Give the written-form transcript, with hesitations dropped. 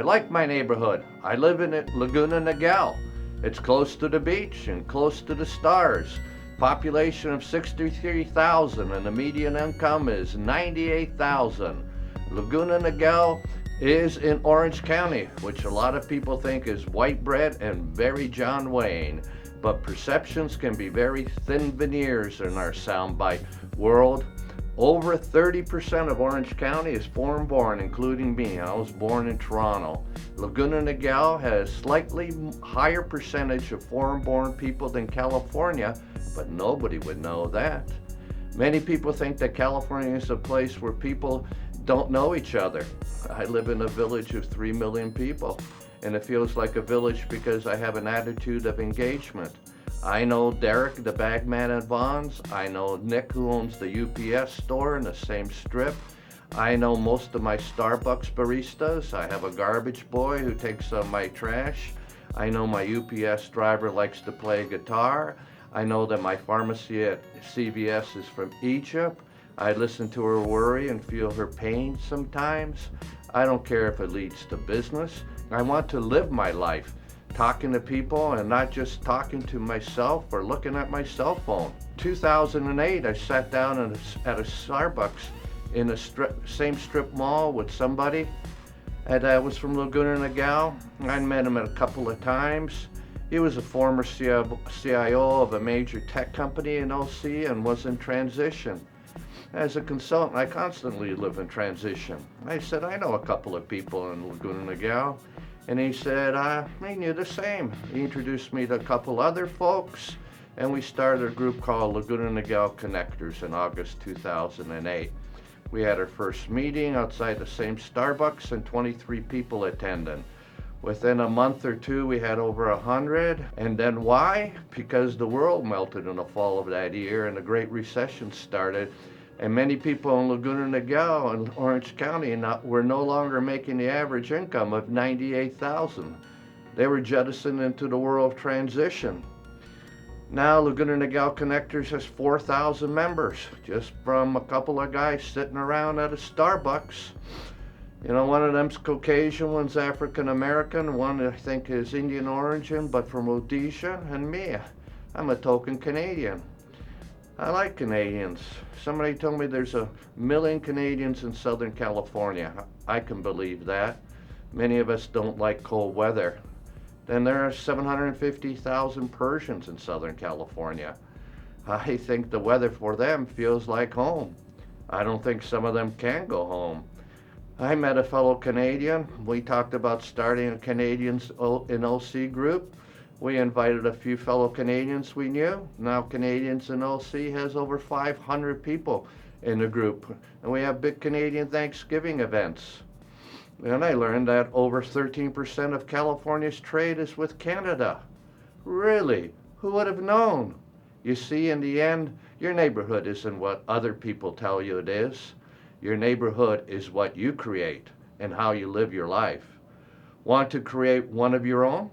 like my neighborhood. I live in Laguna Niguel. It's close to the beach and close to the stars. Population of 63,000 and the median income is 98,000. Laguna Niguel is in Orange County, which a lot of people think is white bread and very John Wayne. But perceptions can be very thin veneers in our soundbite world. Over 30% of Orange County is foreign-born, including me. I was born in Toronto. Laguna Niguel has slightly higher percentage of foreign-born people than California, but nobody would know that. Many people think that California is a place where people don't know each other. I live in a village of 3 million people, and it feels like a village because I have an attitude of engagement. I know Derrick, the bagman at Vaughn's. I know Nick, who owns the UPS store in the same strip. I know most of my Starbucks Baristas. I have a garbage boy who takes out my trash. I know my UPS driver likes to play guitar. I know that my pharmacy at CVS is from Egypt. I listen to her worry and feel her pain sometimes. I don't care if it leads to business. I want to live my life, talking to people and not just talking to myself or looking at my cell phone. 2008, I sat down at a Starbucks in the same strip mall with somebody, and I was from Laguna Niguel. I met him a couple of times. He was a former CIO of a major tech company in OC and was in transition. As a consultant, I constantly live in transition. I said, I know a couple of people in Laguna Niguel. And he said, I knew the same. He introduced me to a couple other folks, and we started a group called Laguna Niguel Connectors in August 2008. We had our first meeting outside the same Starbucks and 23 people attending. Within a month or two, we had over 100. And then why? Because the world melted in the fall of that year and the Great Recession started. And many people in Laguna Niguel and Orange County were no longer making the average income of $98,000. They were jettisoned into the world of transition. Now Laguna Niguel Connectors has 4,000 members, just from a couple of guys sitting around at a Starbucks. You know, one of them's Caucasian, one's African American, one I think is Indian origin, but from Rhodesia, and me. I'm a token Canadian. I like Canadians. Somebody told me there's 1 million Canadians in Southern California. I can believe that. Many of us don't like cold weather. Then there are 750,000 Persians in Southern California. I think the weather for them feels like home. I don't think some of them can go home. I met a fellow Canadian. We talked about starting a Canadians in OC group. We invited a few fellow Canadians we knew. Now Canadians in OC has over 500 people in the group. And we have big Canadian Thanksgiving events. And I learned that over 13% of California's trade is with Canada. Really? Who would have known? You see, in the end, your neighborhood isn't what other people tell you it is. Your neighborhood is what you create and how you live your life. Want to create one of your own?